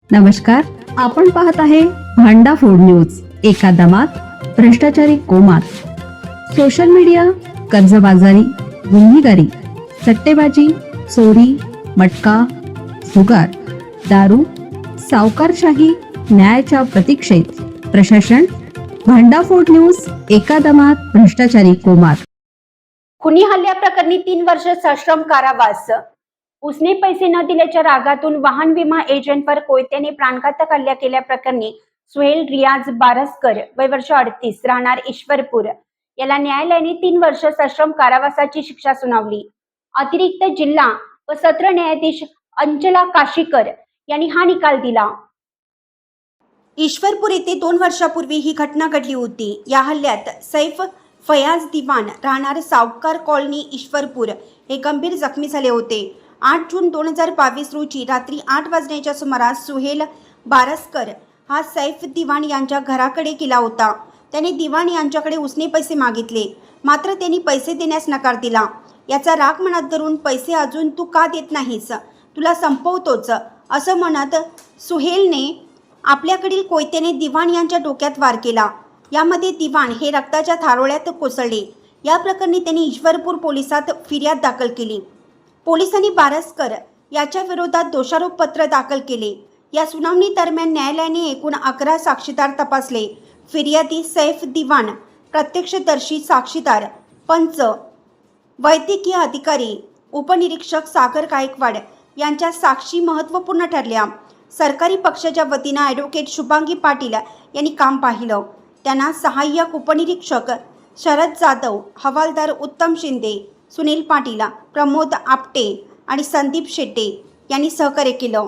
नमस्कार, आपण पाहत आहे भांडा फोड न्यूज. एका दमात भ्रष्टाचारी कोमात. सोशल मीडिया, कर्जबाजारी, गुन्हेगारी, सट्टेबाजी, चोरी, मटका, जुगार, दारू, सावकारशाही, न्यायाच्या प्रतीक्षेत प्रशासन. भांडाफोड न्यूज. एका दमात भ्रष्टाचारी कोमात. खुनी हल्ल्याप्रकरणी 3 वर्ष सश्रम कारावास. उसने पैसे न दिल्याच्या रागातून वाहन विमा एजंटवर कोयत्याने प्राणघातक हल्ला केल्याप्रकरणी सुहेल रियाज बारसकर, वय वर्ष 38, राहणार ईश्वरपूर, याला न्यायालयाने 3 वर्ष सश्रम कारावासाची शिक्षा सुनावली. अतिरिक्त जिल्हा व सत्र न्यायाधीश अंचला काशीकर यांनी हा निकाल दिला. ईश्वरपूर येथे 2 वर्षापूर्वी ही घटना घडली होती. या हल्ल्यात सैफ फयाज दिवान, राहणार सावकार कॉलनी ईश्वरपूर, हे गंभीर जखमी झाले होते. 8 जून 2022 रोजी रात्री 8 वाजण्याच्या सुमारास सुहेल बारसकर हा सैफ दिवान यांच्या घराकडे गेला होता. त्याने दिवान यांच्याकडे उसने पैसे मागितले, मात्र त्यांनी पैसे देण्यास नकार दिला. याचा राग मनात धरून, पैसे अजून तू का देत नाहीस, तुला संपवतोच, असं म्हणत सुहेलने आपल्याकडील कोयत्याने दिवान यांच्या डोक्यात वार केला. यामध्ये दिवान हे रक्ताच्या थारोळ्यात कोसळले. या प्रकरणी त्यांनी ईश्वरपूर पोलिसात फिर्याद दाखल केली. पोलिसांनी बारसकर याच्या विरोधात दोषारोपपत्र दाखल केले. या सुनावणी दरम्यान न्यायालयाने एकूण 11 साक्षीदार तपासले. फिर्यादी सैफ दिवान, प्रत्यक्षदर्शी साक्षीदार, पंच, वैद्यकीय अधिकारी, उपनिरीक्षक सागर गायकवाड यांच्या साक्षी महत्त्वपूर्ण ठरल्या. सरकारी पक्षाच्या वतीनं ॲडव्होकेट शुभांगी पाटील यांनी काम पाहिलं. त्यांना सहाय्यक उपनिरीक्षक शरद जाधव, हवालदार उत्तम शिंदे, सुनील पाटील, प्रमोद आपटे आणि संदीप शेट्टे यांनी सहकार्य केलं.